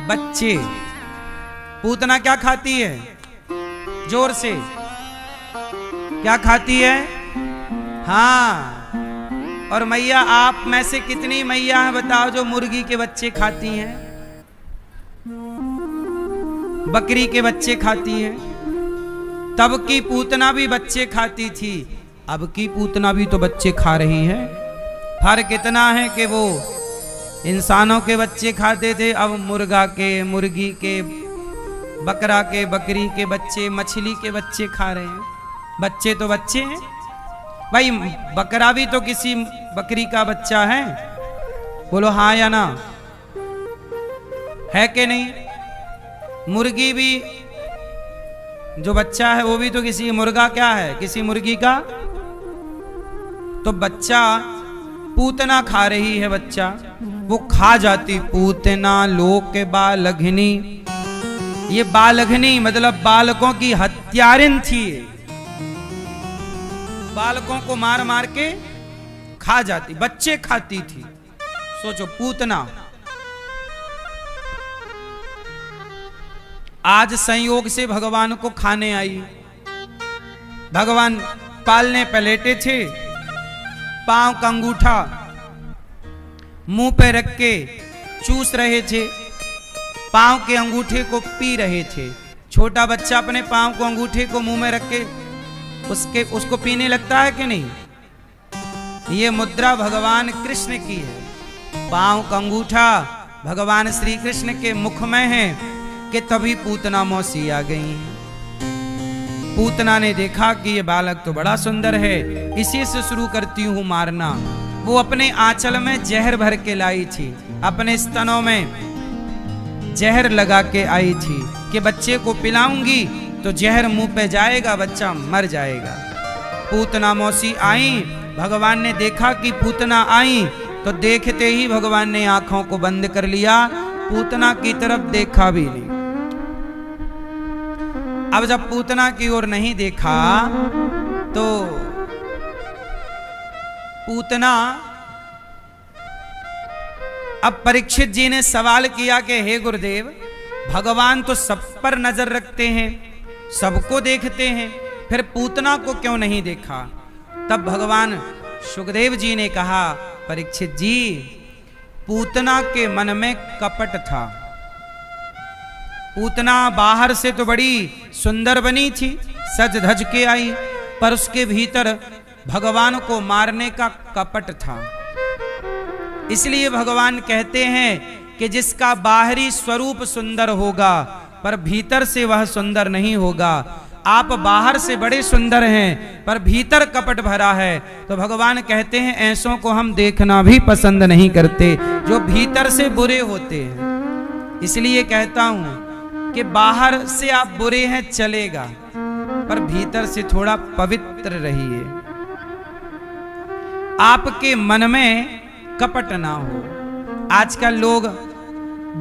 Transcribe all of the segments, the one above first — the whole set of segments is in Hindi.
बच्चे। पूतना क्या खाती है? जोर से क्या खाती है? हाँ। और मैया, आप में से कितनी मैया हैं बताओ जो मुर्गी के बच्चे खाती हैं, बकरी के बच्चे खाती हैं? तब की पूतना भी बच्चे खाती थी, अब की पूतना भी तो बच्चे खा रही है। फर्क इतना है कि वो इंसानों के बच्चे खाते थे, अब मुर्गा के, मुर्गी के, बकरा के, बकरी के बच्चे, मछली के बच्चे खा रहे हैं। बच्चे तो बच्चे हैं भाई। बकरा भी तो किसी बकरी का बच्चा है, बोलो हाँ या ना, है कि नहीं? मुर्गी भी जो बच्चा है वो भी तो किसी मुर्गा क्या है, किसी मुर्गी का। तो बच्चा पूतना खा रही है, बच्चा वो खा जाती। पूतना लोक बालघनी, ये बालघनी मतलब बालकों की हत्यारिन थी, बालकों को मार मार के खा जाती, बच्चे खाती थी। सोचो पूतना। आज संयोग से भगवान को खाने आई। भगवान पालने पलेटे थे, पांव का अंगूठा मुंह पे रख के चूस रहे थे, पांव के अंगूठे को पी रहे थे। छोटा बच्चा अपने पांव को अंगूठे को मुंह में रख के उसको पीने लगता है कि नहीं? ये मुद्रा भगवान कृष्ण की है। पांव का अंगूठा भगवान श्री कृष्ण के मुख में है कि तभी पूतना मौसी आ गई। पूतना ने देखा कि ये बालक तो बड़ा सुंदर है, इसी से शुरू करती हूं मारना। वो अपने आंचल में जहर भर के लाई थी, अपने स्तनों में जहर लगा के आई थी कि बच्चे को पिलाऊंगी तो जहर मुंह पे जाएगा, बच्चा मर जाएगा। पूतना मौसी आई, भगवान ने देखा कि पूतना आई तो देखते ही भगवान ने आंखों को बंद कर लिया, पूतना की तरफ देखा भी नहीं। अब जब पूतना की ओर नहीं देखा तो पूतना, अब परीक्षित जी ने सवाल किया कि हे गुरुदेव, भगवान तो सब पर नजर रखते हैं, सबको देखते हैं, फिर पूतना को क्यों नहीं देखा? तब भगवान सुखदेव जी ने कहा, परीक्षित जी, पूतना के मन में कपट था। पूतना बाहर से तो बड़ी सुंदर बनी थी, सज धज के आई, पर उसके भीतर भगवान को मारने का कपट था। इसलिए भगवान कहते हैं कि जिसका बाहरी स्वरूप सुंदर होगा पर भीतर से वह सुंदर नहीं होगा। आप बाहर से बड़े सुंदर हैं पर भीतर कपट भरा है, तो भगवान कहते हैं ऐसों को हम देखना भी पसंद नहीं करते, जो भीतर से बुरे होते हैं। इसलिए कहता हूं कि बाहर से आप बुरे हैं चलेगा, पर भीतर से थोड़ा पवित्र रहिए, आपके मन में कपट ना हो। आजकल लोग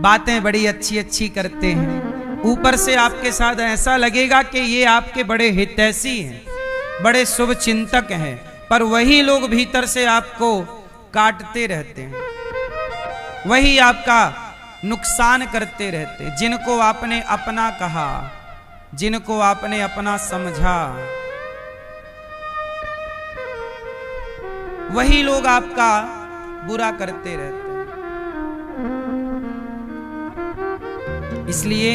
बातें बड़ी अच्छी अच्छी करते हैं, ऊपर से आपके साथ ऐसा लगेगा कि ये आपके बड़े हितैषी हैं, बड़े शुभ चिंतक हैं, पर वही लोग भीतर से आपको काटते रहते हैं, वही आपका नुकसान करते रहते। जिनको आपने अपना कहा, जिनको आपने अपना समझा, वही लोग आपका बुरा करते रहते हैं। इसलिए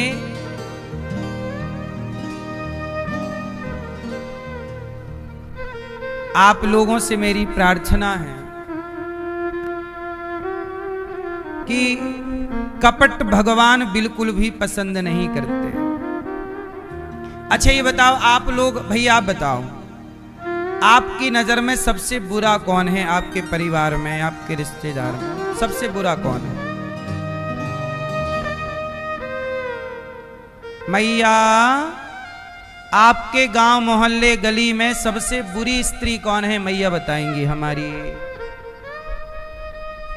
आप लोगों से मेरी प्रार्थना है कि कपट भगवान बिल्कुल भी पसंद नहीं करते। अच्छा ये बताओ आप लोग, भैया आप बताओ, आपकी नजर में सबसे बुरा कौन है? आपके परिवार में, आपके रिश्तेदार में सबसे बुरा कौन है? मैया, आपके गांव मोहल्ले गली में सबसे बुरी स्त्री कौन है? मैया बताएंगी हमारी।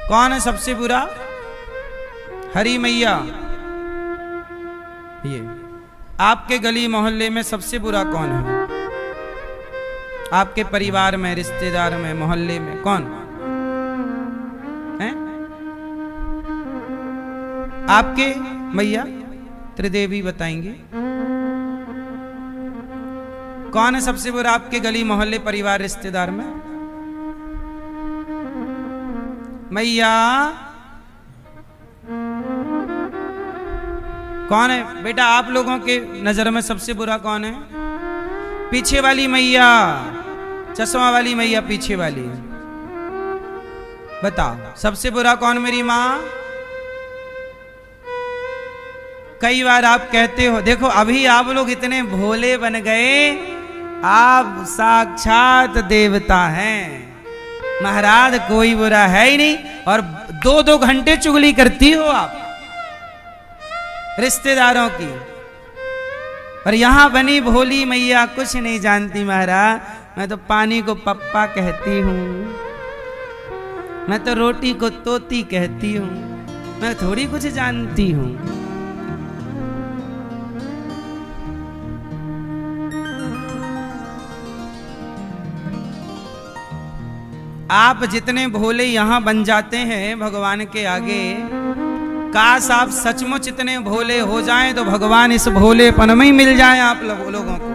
कौन है सबसे बुरा? हरी मैया। ये आपके गली मोहल्ले में सबसे बुरा कौन है? आपके परिवार में, रिश्तेदार में, मोहल्ले में कौन है? आपके मैया त्रिदेवी बताएंगे कौन है सबसे बुरा आपके गली मोहल्ले परिवार रिश्तेदार में? मैया कौन है बेटा आप लोगों के नजर में सबसे बुरा कौन है? पीछे वाली मैया, चश्मा वाली मैया, पीछे वाली बताओ सबसे बुरा कौन मेरी माँ? कई बार आप कहते हो, देखो अभी आप लोग इतने भोले बन गए, आप साक्षात देवता हैं महाराज, कोई बुरा है ही नहीं। और 2-2 घंटे चुगली करती हो आप रिश्तेदारों की, पर यहां बनी भोली मैया कुछ नहीं जानती महाराज। मैं तो पानी को पप्पा कहती हूं, मैं तो रोटी को तोती कहती हूं, मैं थोड़ी कुछ जानती हूं। आप जितने भोले यहां बन जाते हैं भगवान के आगे, काश आप सचमुच इतने भोले हो जाएं तो भगवान इस भोलेपन में ही मिल जाएं आप लोगों को,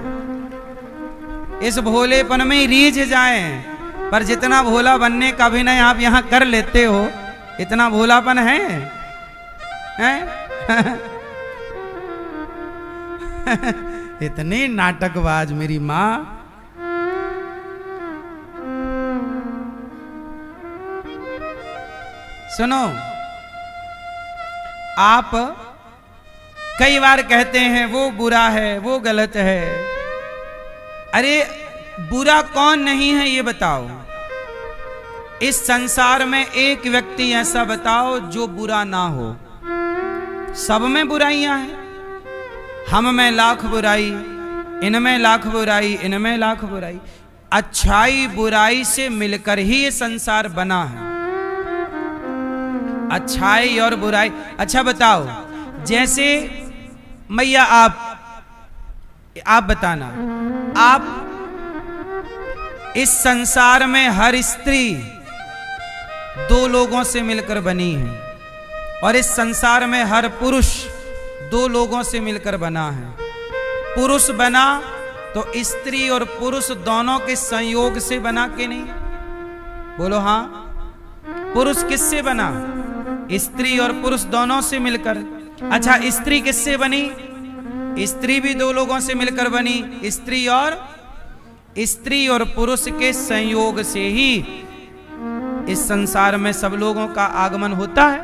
इस भोलेपन में ही रीझ जाएं। पर जितना भोला बनने का अभिनय आप यहां कर लेते हो, इतना भोलापन है, हैं? इतने नाटकबाज मेरी माँ। सुनो, आप कई बार कहते हैं वो बुरा है, वो गलत है। अरे बुरा कौन नहीं है ये बताओ। इस संसार में एक व्यक्ति ऐसा बताओ जो बुरा ना हो। सब में बुराइयां हैं, हम में लाख बुराई, इनमें लाख बुराई, इनमें लाख बुराई। अच्छाई बुराई से मिलकर ही ये संसार बना है, अच्छाई और बुराई। अच्छा बताओ, जैसे मैया आप बताना, आप इस संसार में हर स्त्री 2 लोगों से मिलकर बनी है, और इस संसार में हर पुरुष 2 लोगों से मिलकर बना है। पुरुष बना तो स्त्री और पुरुष दोनों के संयोग से बना के नहीं? बोलो हाँ। पुरुष किससे बना? स्त्री और पुरुष दोनों से मिलकर। अच्छा, स्त्री किससे बनी? स्त्री भी 2 लोगों से मिलकर बनी। स्त्री और पुरुष के संयोग से ही इस संसार में सब लोगों का आगमन होता है।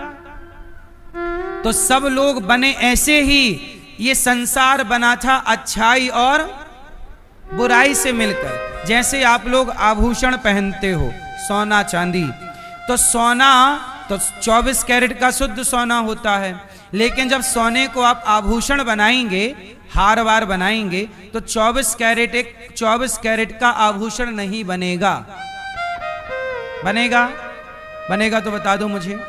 तो सब लोग बने ऐसे ही ये संसार बना था अच्छाई और बुराई से मिलकर। जैसे आप लोग आभूषण पहनते हो, सोना चांदी, तो सोना तो 24 कैरेट का शुद्ध सोना होता है, लेकिन जब सोने को आप आभूषण बनाएंगे, हार वार बनाएंगे, तो 24 कैरेट का आभूषण नहीं बनेगा। बनेगा तो बता दो मुझे।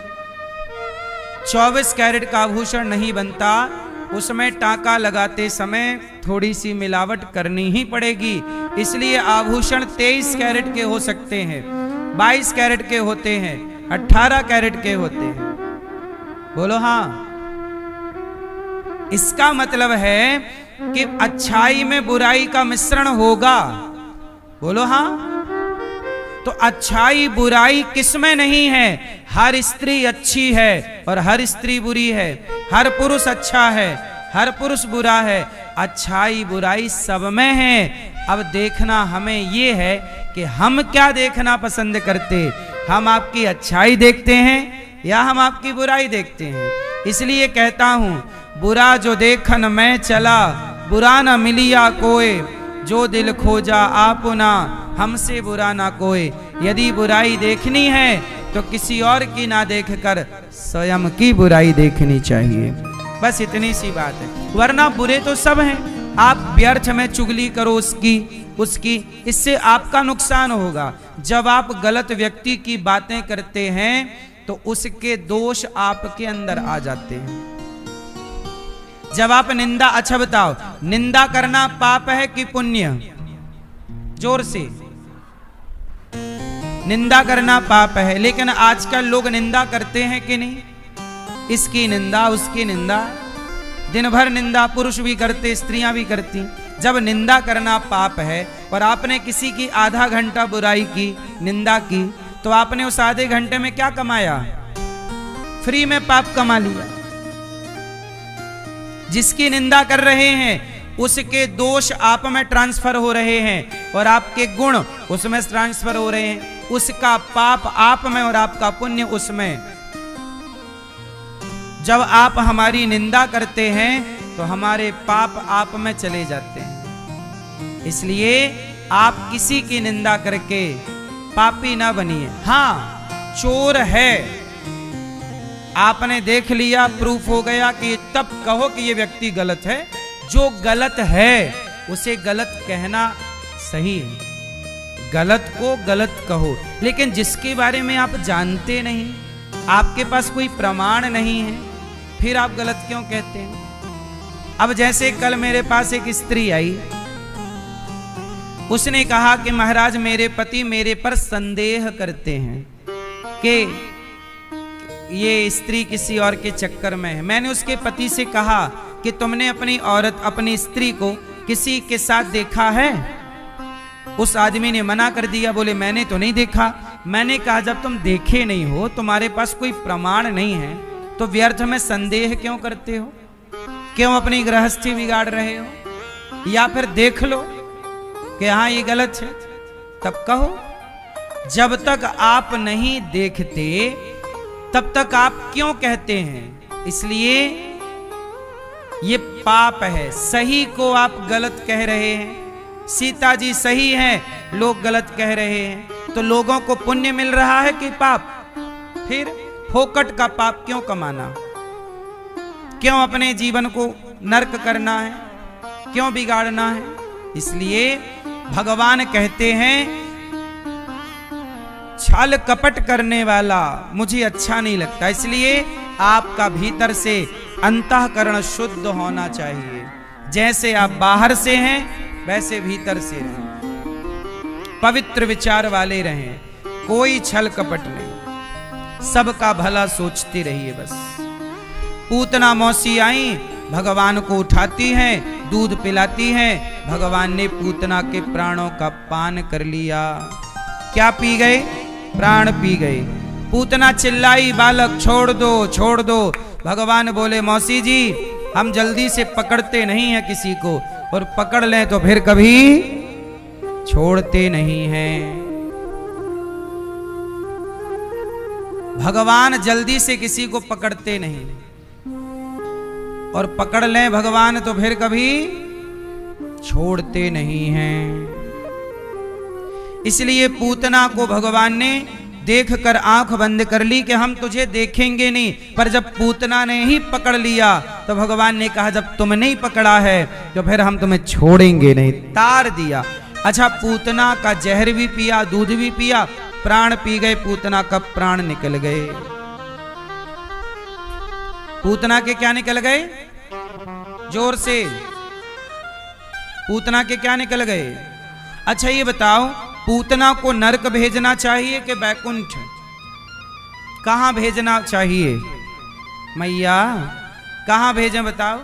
24 कैरेट का आभूषण नहीं बनता, उसमें टाका लगाते समय थोड़ी सी मिलावट करनी ही पड़ेगी। इसलिए आभूषण 23 कैरेट के हो सकते हैं, 22 कैरेट के होते हैं, 18 कैरेट के होते हैं। बोलो हाँ। इसका मतलब है कि अच्छाई में बुराई का मिश्रण होगा। बोलो हाँ। तो अच्छाई बुराई किसमें नहीं है? हर स्त्री अच्छी है और हर स्त्री बुरी है, हर पुरुष अच्छा है, हर पुरुष बुरा है। अच्छाई बुराई सब में है। अब देखना हमें ये है कि हम क्या देखना पसंद करते, हम आपकी अच्छाई देखते हैं या हम आपकी बुराई देखते हैं। इसलिए कहता हूं, बुरा जो देखन मैं चला, बुरा न मिलिया कोई, जो दिल खोजा आपुना, हमसे बुरा ना कोई। यदि बुराई देखनी है तो किसी और की ना देखकर स्वयं की बुराई देखनी चाहिए। बस इतनी सी बात है, वरना बुरे तो सब हैं। आप व्यर्थ में चुगली करो उसकी, इससे आपका नुकसान होगा। जब आप गलत व्यक्ति की बातें करते हैं तो उसके दोष आपके अंदर आ जाते हैं। जब आप निंदा, अच्छा बताओ, निंदा करना पाप है कि पुण्य? जोर से। निंदा करना पाप है, लेकिन आजकल लोग निंदा करते हैं कि नहीं? इसकी निंदा उसकी निंदा, दिन भर निंदा पुरुष भी करते स्त्रियां भी करती। जब निंदा करना पाप है और आपने किसी की आधा घंटा बुराई की, निंदा की, तो आपने उस आधे घंटे में क्या कमाया? फ्री में पाप कमा लिया। जिसकी निंदा कर रहे हैं उसके दोष आप में ट्रांसफर हो रहे हैं और आपके गुण उसमें ट्रांसफर हो रहे हैं। उसका पाप आप में और आपका पुण्य उसमें। जब आप हमारी निंदा करते हैं तो हमारे पाप आप में चले जाते हैं। इसलिए आप किसी की निंदा करके पापी ना बनिए। हाँ, चोर है, आपने देख लिया, प्रूफ हो गया कि तब कहो कि ये व्यक्ति गलत है। जो गलत है उसे गलत कहना सही है, गलत को गलत कहो। लेकिन जिसके बारे में आप जानते नहीं, आपके पास कोई प्रमाण नहीं है, फिर आप गलत क्यों कहते हैं? अब जैसे कल मेरे पास एक स्त्री आई, उसने कहा कि महाराज मेरे पति मेरे पर संदेह करते हैं कि ये स्त्री किसी और के चक्कर में है। मैंने उसके पति से कहा कि तुमने अपनी औरत, अपनी स्त्री को किसी के साथ देखा है? उस आदमी ने मना कर दिया, बोले मैंने तो नहीं देखा। मैंने कहा जब तुम देखे नहीं हो, तुम्हारे पास कोई प्रमाण नहीं है, तो व्यर्थ में संदेह क्यों करते हो? क्यों अपनी गृहस्थी बिगाड़ रहे हो? या फिर देख लो कि हाँ ये गलत है, तब कहो। जब तक आप नहीं देखते तब तक आप क्यों कहते हैं? इसलिए ये पाप है। सही को आप गलत कह रहे हैं। सीता जी सही हैं, लोग गलत कह रहे हैं, तो लोगों को पुण्य मिल रहा है कि पाप? फिर फोकट का पाप क्यों कमाना? क्यों अपने जीवन को नरक करना है? क्यों बिगाड़ना है? इसलिए भगवान कहते हैं छल कपट करने वाला मुझे अच्छा नहीं लगता। इसलिए आपका भीतर से अंतःकरण शुद्ध होना चाहिए। जैसे आप बाहर से हैं वैसे भीतर से रहें, पवित्र विचार वाले रहें, कोई छल कपट नहीं, सबका भला सोचते रहिए बस। पूतना मौसी आई, भगवान को उठाती हैं, दूध पिलाती हैं। भगवान ने पूतना के प्राणों का पान कर लिया। क्या पी गए? प्राण पी गए। पूतना चिल्लाई, बालक छोड़ दो, छोड़ दो। भगवान बोले मौसी जी हम जल्दी से पकड़ते नहीं हैं किसी को, और पकड़ लें तो फिर कभी छोड़ते नहीं हैं। भगवान जल्दी से किसी को पकड़ते नहीं, और पकड़ लें भगवान तो फिर कभी छोड़ते नहीं हैं। इसलिए पूतना को भगवान ने देखकर आंख बंद कर ली कि हम तुझे देखेंगे नहीं। पर जब पूतना ने ही पकड़ लिया तो भगवान ने कहा जब तुमने ही पकड़ा है तो फिर हम तुम्हें छोड़ेंगे नहीं, तार दिया। अच्छा, पूतना का जहर भी पिया, दूध भी पिया, प्राण पी गए। पूतना का प्राण निकल गए। पूतना के क्या निकल गए? जोर से, पूतना के क्या निकल गए? अच्छा ये बताओ, पूतना को नरक भेजना चाहिए कि बैकुंठ? कहां भेजना चाहिए मैया? कहां भेजें बताओ?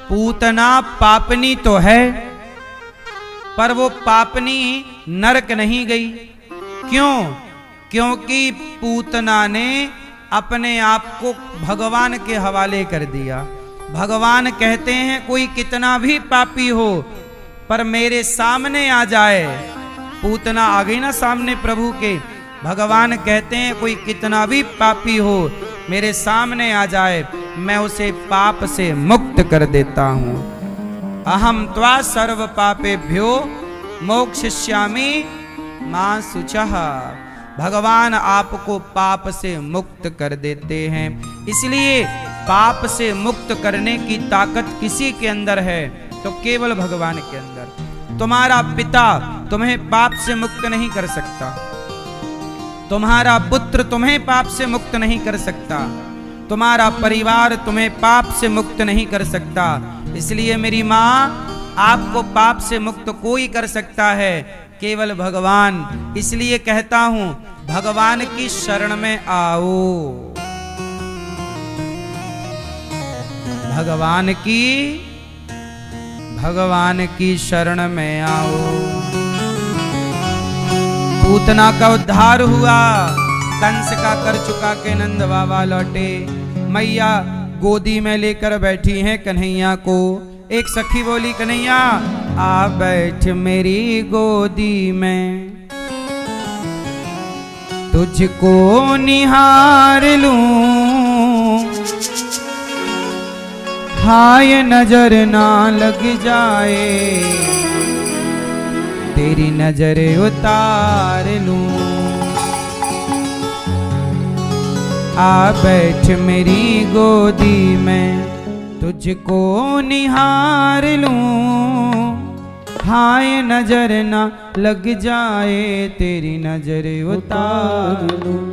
पूतना पापनी तो है, पर वो पापनी नरक नहीं गई। क्यों? क्योंकि पूतना ने अपने आप को भगवान के हवाले कर दिया। भगवान कहते हैं कोई कितना भी पापी हो पर मेरे सामने आ जाए। पूतना आ गई ना सामने प्रभु के। भगवान कहते हैं कोई कितना भी पापी हो मेरे सामने आ जाए, मैं उसे पाप से मुक्त कर देता हूं। अहम त्वा सर्व पापेभ्यो मोक्षयिष्यामि मा शुचः। भगवान आपको पाप से मुक्त कर देते हैं। इसलिए पाप से मुक्त करने की ताकत किसी के अंदर है तो केवल भगवान के अंदर। तुम्हारा पिता तुम्हें पाप से मुक्त नहीं कर सकता, तुम्हारा पुत्र तुम्हें पाप से मुक्त नहीं कर सकता, तुम्हारा परिवार तुम्हें पाप से मुक्त नहीं कर सकता। इसलिए मेरी माँ, आपको पाप से मुक्त कोई कर सकता है, केवल भगवान। इसलिए कहता हूं भगवान की शरण में आओ, भगवान की शरण में आओ। पूतना का उद्धार हुआ, कंस का कर चुका के नंद बाबा लौटे। मैया गोदी में लेकर बैठी हैं कन्हैया को। एक सखी बोली, कन्हैया आ बैठ मेरी गोदी में, तुझको निहार लूं, हाय नजर ना लग जाए, तेरी नजर उतार लूं। आ बैठ मेरी गोदी में, तुझको निहार लूं, हाय नजर ना लग जाए, तेरी नजर उतार लूं।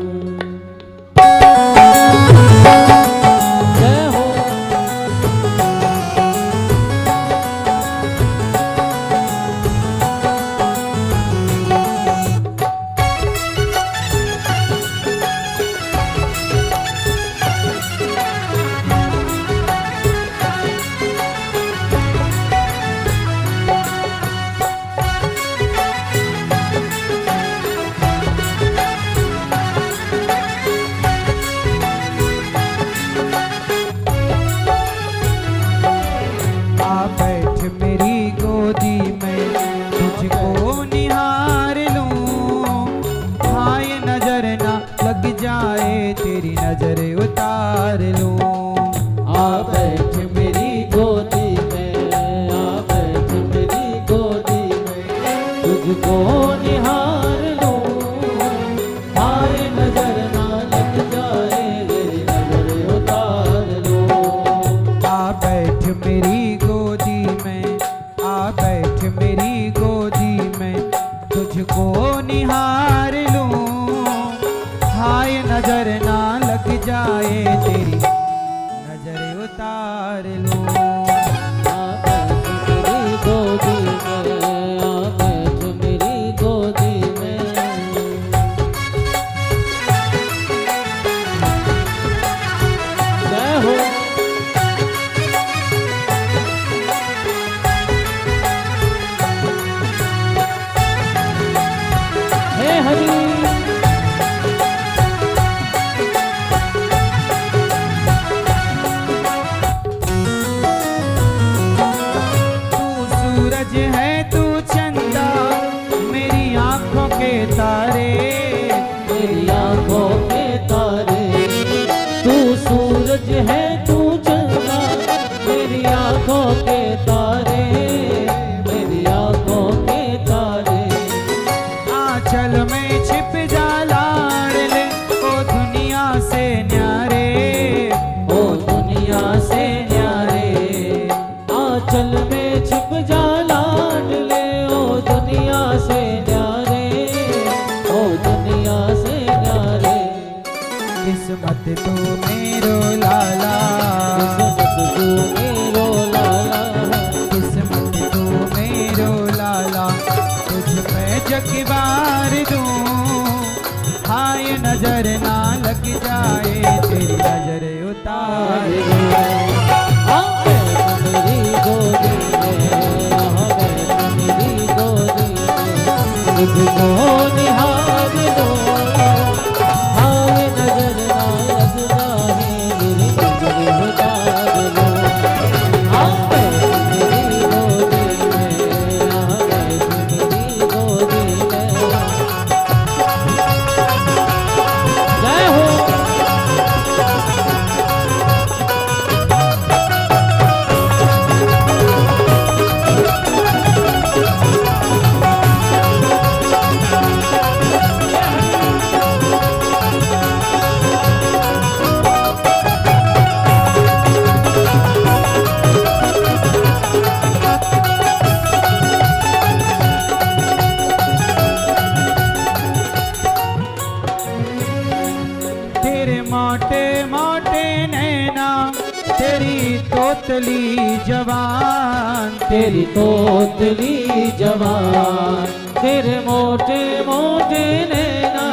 तेरी तोतली जवान, तेरे मोटे मोटे नैना,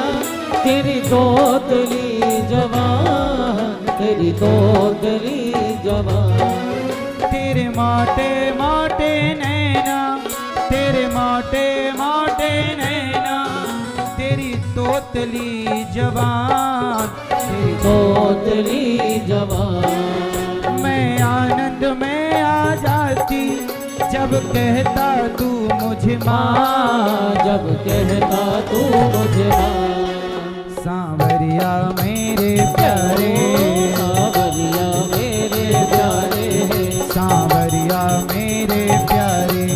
तेरी तोतली जवान, तेरी तोतली जवान। तेरे मोटे मोटे नैना, तेरे मोटे मोटे नैना, तेरी तोतली जवान, तेरी तोतली जवान। मैं आनंद में आ जाती जब कहता तू मुझे माँ, जब कहता तू मुझे माँ। सांवरिया मेरे प्यारे, सांवरिया मेरे प्यारे, सांवरिया मेरे प्यारे,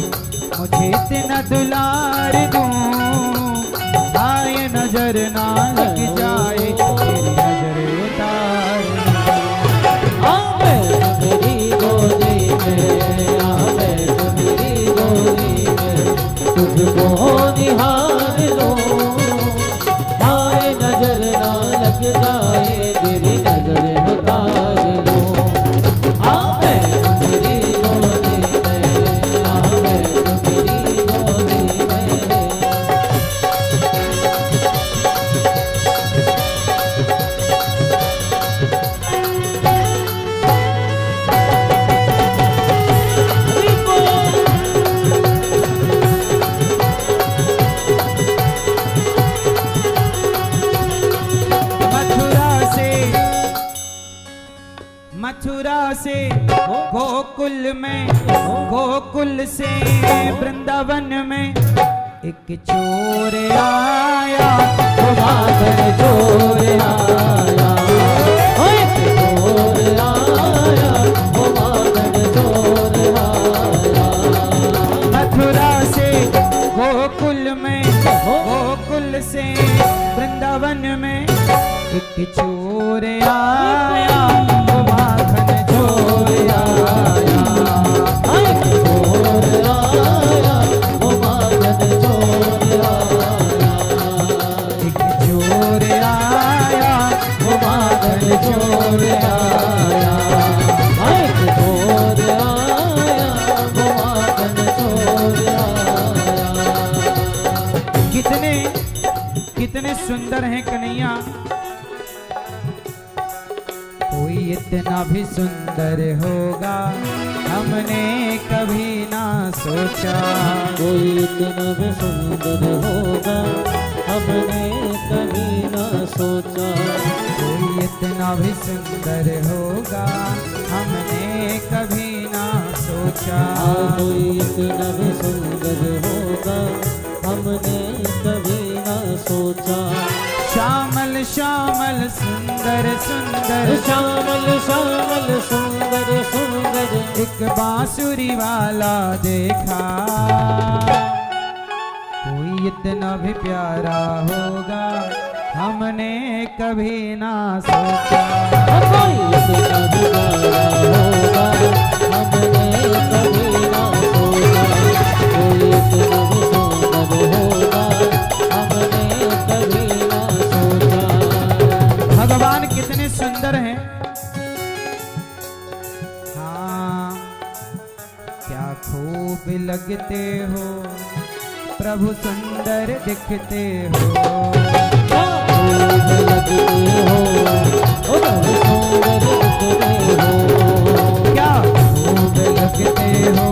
मुझे इतना दुलार दूं, आए नजर ना लग जाए तेरी नजर उतार। मेरी गोदी में आ बैठ मेरी गोदी में, तुझको निहार लो, आए नजर ना लग जाए तेरी नजर उतार लो। आ बैठ मेरी गोदी में, आ बैठ मेरी गोदी में। मथुरा से गोकुल में, गोकुल से वृंदावन में एक चोर आया, माखन चोर आया, एक चोर आया, वो माखन चोर आया। मथुरा से गोकुल में, गोकुल से वृंदावन में एक चोर आया, वो माखन चोर आया, एक चोर आया, वो माखन चोर आया। एक चोर आया, वो माखन चोर आया, एक चोर आया, वो माखन चोर आया। कितने कितने सुंदर हैं कन्हैया, कोई इतना भी सुंदर होगा हमने कभी ना सोचा, कोई इतना भी सुंदर होगा हमने कभी ना सोचा। कोई इतना भी सुंदर होगा हमने कभी ना सोचा। कोई इतना भी सुंदर होगा हमने कभी ना सोचा। श्यामल श्यामल सुंदर सुंदर, श्यामल श्यामल सुंदर सुंदर, एक बांसुरी वाला देखा, कोई इतना भी प्यारा होगा हमने कभी ना सोचा। कोई इतना भी प्यारा होगा हमने कभी ना सोचा। कोई इतना भी सुंदर होगा हमने कभी ना सोचा। भगवान कितने सुंदर हैं, हाँ क्या खूब लगते हो प्रभु, सुंदर दिखते हो, खूब लगते हो ओ बड़े सुंदर दिखते हो। क्या खूब लगते हो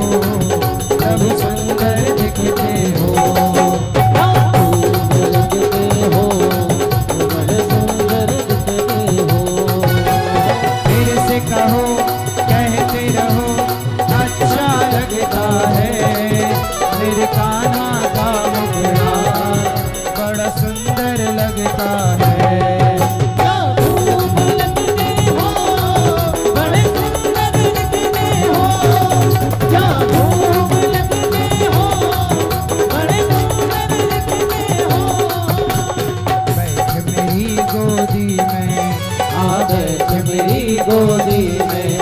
प्रभु, सुंदर दिखते हो। खूब लगते हो ओ बड़े सुंदर दिखते हो। फिर से कहो कहते रहो अच्छा लगता है, मेरे कान्हा का मुखड़ा बड़ा सुंदर लगता है। क्या खूब लगते हो बड़े सुंदर दिखते हो। क्या खूब लगते हो बड़े सुंदर दिखते हो। बैठ मेरी गोदी में, आ बैठ मेरी गोदी में,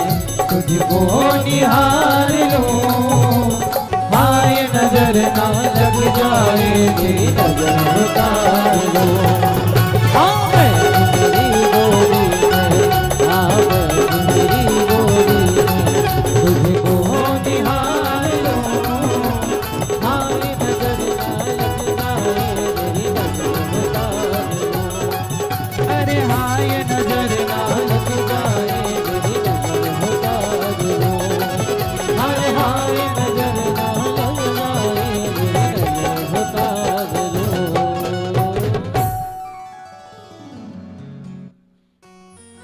तुझको निहार लूं, आए नजर ना लग जाए तेरी नजर उतार लो। आ बैठ मेरी गोदी में, आ बैठ मेरी गोदी में, तुझको निहार लूं, आए नजर ना लग जाए तेरी नजर उतार लो।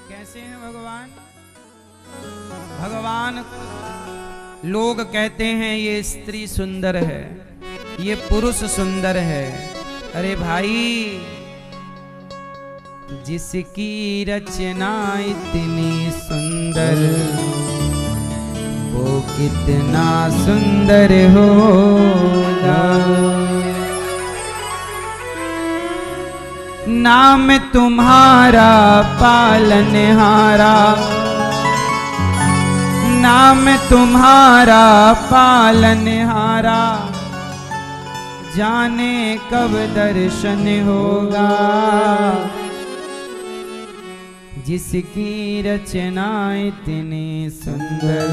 कैसे हैं भगवान? भगवान लोग कहते हैं ये स्त्री सुंदर है, ये पुरुष सुंदर है। अरे भाई, जिसकी रचना इतनी सुंदर, वो कितना सुंदर होगा। नाम तुम्हारा पालनहारा, नाम तुम्हारा पालनहारा, जाने कब दर्शन होगा। जिसकी रचना इतनी सुंदर,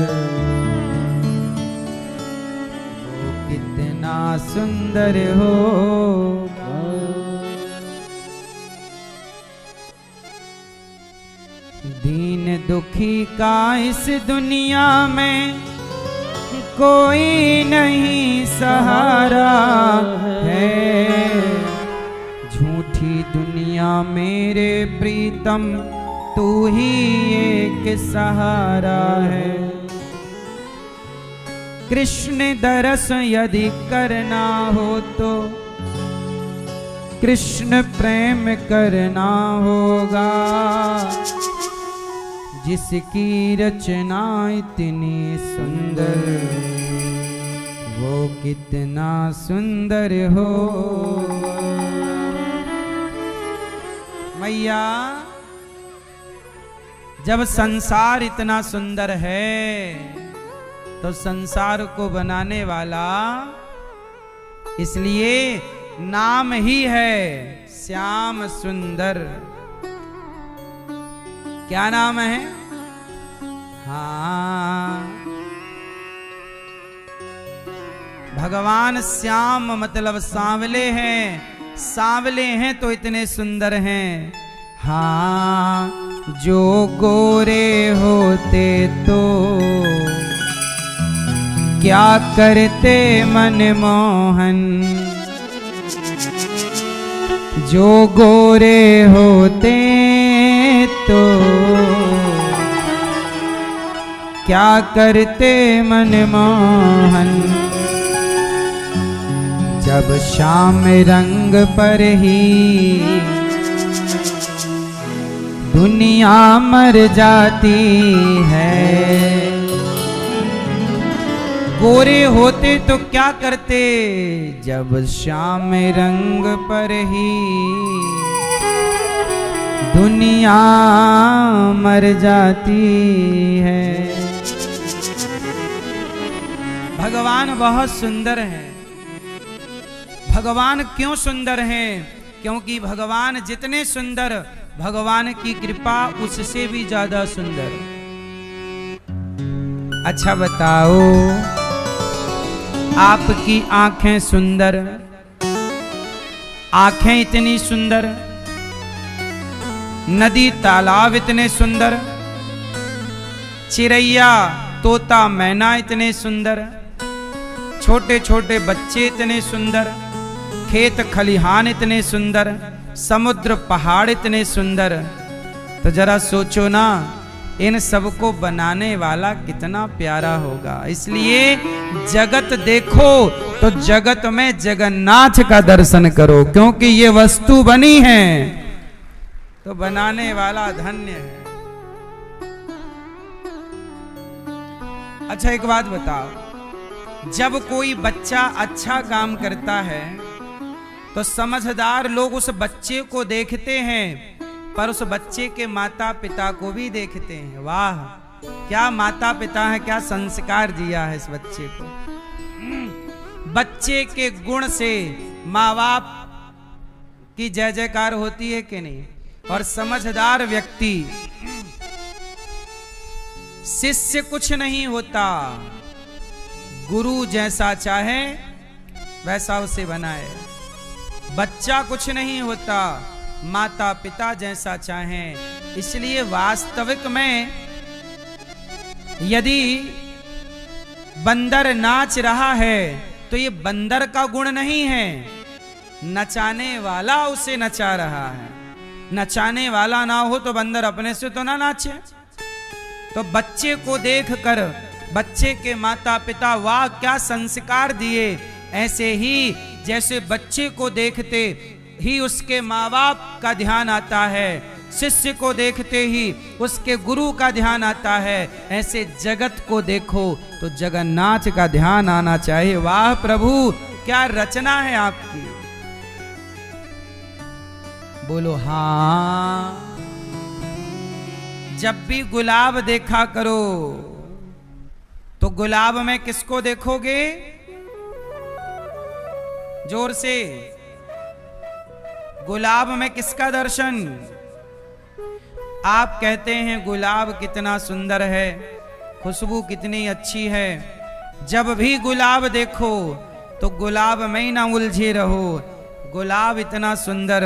वो कितना सुंदर होगा। दीन दुखी का इस दुनिया में कोई नहीं सहारा है। झूठी दुनिया मेरे प्रीतम, तू ही एक सहारा है। कृष्ण दरस यदि करना हो तो कृष्ण प्रेम करना होगा। जिसकी रचना इतनी सुंदर, वो कितना सुंदर हो। मैया, जब संसार इतना सुंदर है तो संसार को बनाने वाला, इसलिए नाम ही है श्याम सुंदर। क्या नाम है? हाँ, भगवान श्याम मतलब सांवले हैं। सांवले हैं तो इतने सुंदर हैं। हाँ, जो गोरे होते तो क्या करते मनमोहन। जो गोरे होते तो क्या करते मनमोहन। जब श्याम रंग पर ही दुनिया मर जाती है। गोरे होते तो क्या करते, जब श्याम रंग पर ही दुनिया मर जाती है। भगवान बहुत सुंदर है। भगवान क्यों सुंदर हैं? क्योंकि भगवान जितने सुंदर, भगवान की कृपा उससे भी ज्यादा सुंदर। अच्छा बताओ, आपकी आंखें सुंदर, आंखें इतनी सुंदर, नदी तालाब इतने सुंदर, चिड़ैया तोता मैना इतने सुंदर, छोटे छोटे बच्चे इतने सुंदर, खेत खलिहान इतने सुंदर, समुद्र पहाड़ इतने सुंदर। तो जरा सोचो ना, इन सबको बनाने वाला कितना प्यारा होगा। इसलिए जगत देखो तो जगत में जगन्नाथ का दर्शन करो, क्योंकि ये वस्तु बनी है तो बनाने वाला धन्य है। अच्छा एक बात बताओ, जब कोई बच्चा अच्छा काम करता है तो समझदार लोग उस बच्चे को देखते हैं, पर उस बच्चे के माता पिता को भी देखते हैं। वाह, क्या माता पिता है, क्या संस्कार दिया है इस बच्चे को। बच्चे के गुण से माँ बाप की जय जयकार होती है कि नहीं। और समझदार व्यक्ति, शिष्य कुछ नहीं होता, गुरु जैसा चाहे वैसा उसे बनाए। बच्चा कुछ नहीं होता, माता पिता जैसा चाहें। इसलिए वास्तविक में यदि बंदर नाच रहा है तो ये बंदर का गुण नहीं है, नचाने वाला उसे नचा रहा है। नचाने वाला ना हो तो बंदर अपने से तो ना नाचे। तो बच्चे को देखकर बच्चे के माता पिता वाह क्या संस्कार दिए, ऐसे ही जैसे बच्चे को देखते ही उसके माँ बाप का ध्यान आता है, शिष्य को देखते ही उसके गुरु का ध्यान आता है, ऐसे जगत को देखो तो जगन्नाथ का ध्यान आना चाहिए। वाह प्रभु क्या रचना है आपकी। बोलो हाँ। जब भी गुलाब देखा करो तो गुलाब में किसको देखोगे? जोर से। गुलाब में किसका दर्शन? आप कहते हैं गुलाब कितना सुंदर है, खुशबू कितनी अच्छी है। जब भी गुलाब देखो तो गुलाब में ही ना उलझे रहो। गुलाब इतना सुंदर,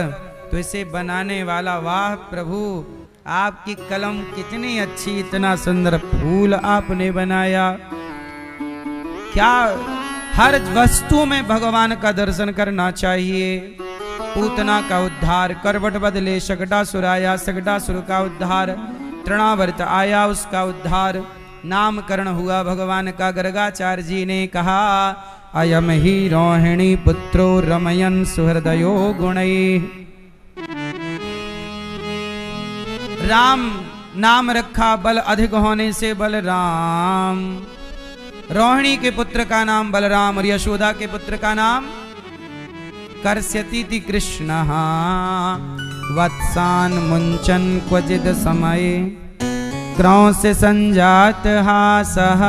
तो इसे बनाने वाला वाह प्रभु आपकी कलम कितनी अच्छी, इतना सुंदर फूल आपने बनाया। क्या हर वस्तु में भगवान का दर्शन करना चाहिए। पूतना का उद्धार, करवट बदले शकटासुर आया, शकटासुर का उद्धार, तृणावर्त आया उसका उद्धार, नामकरण हुआ भगवान का। गर्गाचार्य जी ने कहा अयम ही रोहिणी पुत्रो रमयन सुहृदयो गुणैः। राम नाम रखा बल अधिक होने से बलराम। रोहिणी के पुत्र का नाम बलराम और यशोदा के पुत्र का नाम कर्ष्यति कृष्ण। वत्सान मुंचन क्वचिद समय क्रौंस संजात हासः।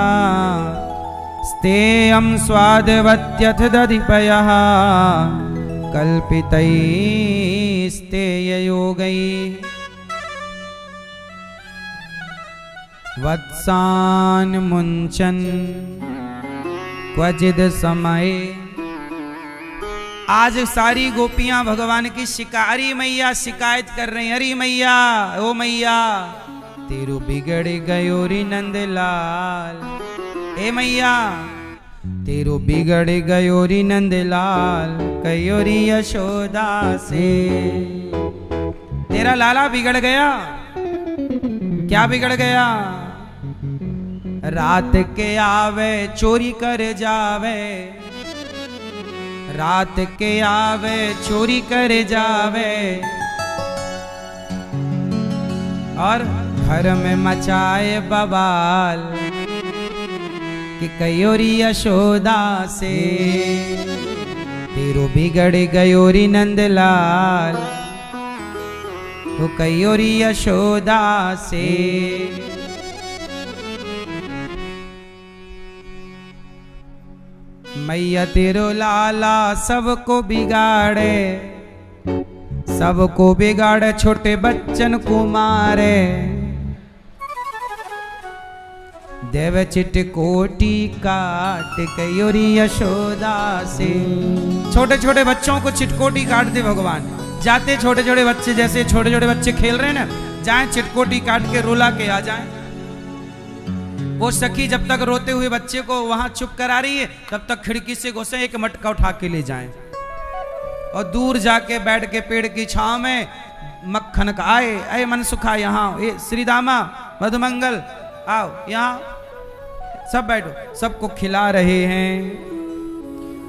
स्तेयं स्वादवत्यथ दधिपयः कल्पितैस्तेययोगैः। वत्सान मुंचन क्वचिद समय। आज सारी गोपियां भगवान की शिकारी मैया शिकायत कर रही हैं, अरे मैया ओ मैया तेरू बिगड़ गयो री नंदलाल। ए मैया तेरू बिगड़ गयो री नंदलाल, कयो री यशोदा से। तेरा लाला बिगड़ गया। क्या बिगड़ गया? रात के आवे चोरी कर जावे, रात के आवे चोरी कर जावे, और घर में मचाए बवाल कि कयोरी यशोदा से। तेरो बिगड़ गयोरी नंदलाल, तो कयोरी यशोदा से। मैया तेरो लाला सबको बिगाड़े, सबको बिगाड़े, छोटे बच्चन को मारे। देव चिटकोटी काट कयोरी यशोदा से। छोटे छोटे बच्चों को चिटकोटी काट दे भगवान। जाते छोटे छोटे बच्चे, जैसे छोटे छोटे बच्चे खेल रहे हैं ना, जाएं चिटकोटी काट के रुला के आ जाएं। वो सखी जब तक रोते हुए बच्चे को वहां चुप करा रही है, तब तक खिड़की से घुसे एक मटका उठा के ले जाएं और दूर जाके बैठ के पेड़ की छांव में मक्खन का आए अय मन सुखा, यहाँ ये श्रीदामा मधुमंगल आओ, यहाँ सब बैठो, सबको खिला रहे हैं।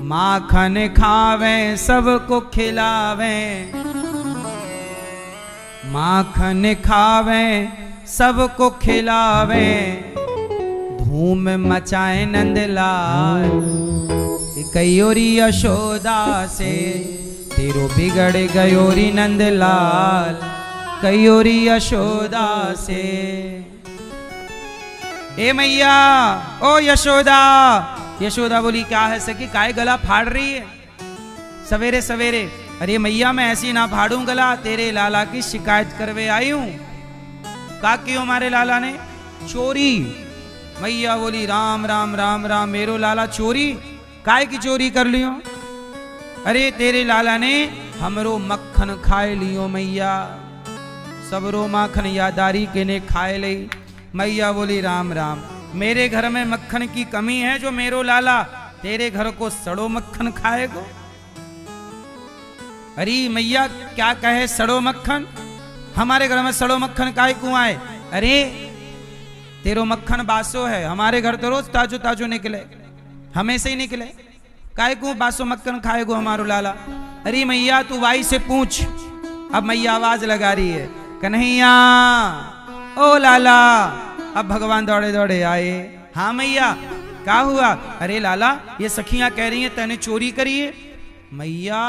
माखन खावे सबको खिलावे, माखन खावे सबको खिलावे, धूम मचाए नंदलाल कयोरी यशोदा से। तेरो बिगड़ गयोरी नंदलाल कयोरी यशोदा से। ए मैया ओ यशोदा। यशोदा बोली क्या है सखी, काय गला फाड़ रही है सवेरे सवेरे? अरे मैया मैं ऐसी ना फाड़ूं गला, तेरे लाला की शिकायत करवे आई हूं। का क्यों हमारे लाला ने? चोरी। मैया बोली राम राम राम राम, मेरो लाला चोरी? काय की चोरी कर लियो? अरे तेरे लाला ने हमरो मक्खन खाए लियो मैया, सबरो माखन यादारी के ने खाए ले। मैया बोली राम राम, मेरे घर में मक्खन की कमी है जो मेरो लाला तेरे घर को सड़ो मक्खन खाएगो? अरे मैया क्या कहे सड़ो मक्खन? हमारे घर में सड़ो मक्खन काय क्यों आए? अरे तेरो मक्खन बासो है, हमारे घर तो रोज ताजो ताजो निकले, हमेशा ही निकले, काय क्यों बासो मक्खन खाएगो हमारो लाला? अरे मैया तू भाई से पूछ। अब मैया आवाज लगा रही है, कन्हैया ओ लाला। अब भगवान दौड़े दौड़े आए। हाँ मैया क्या हुआ? अरे लाला ये सखियां कह रही हैं तैने चोरी करी है। मैया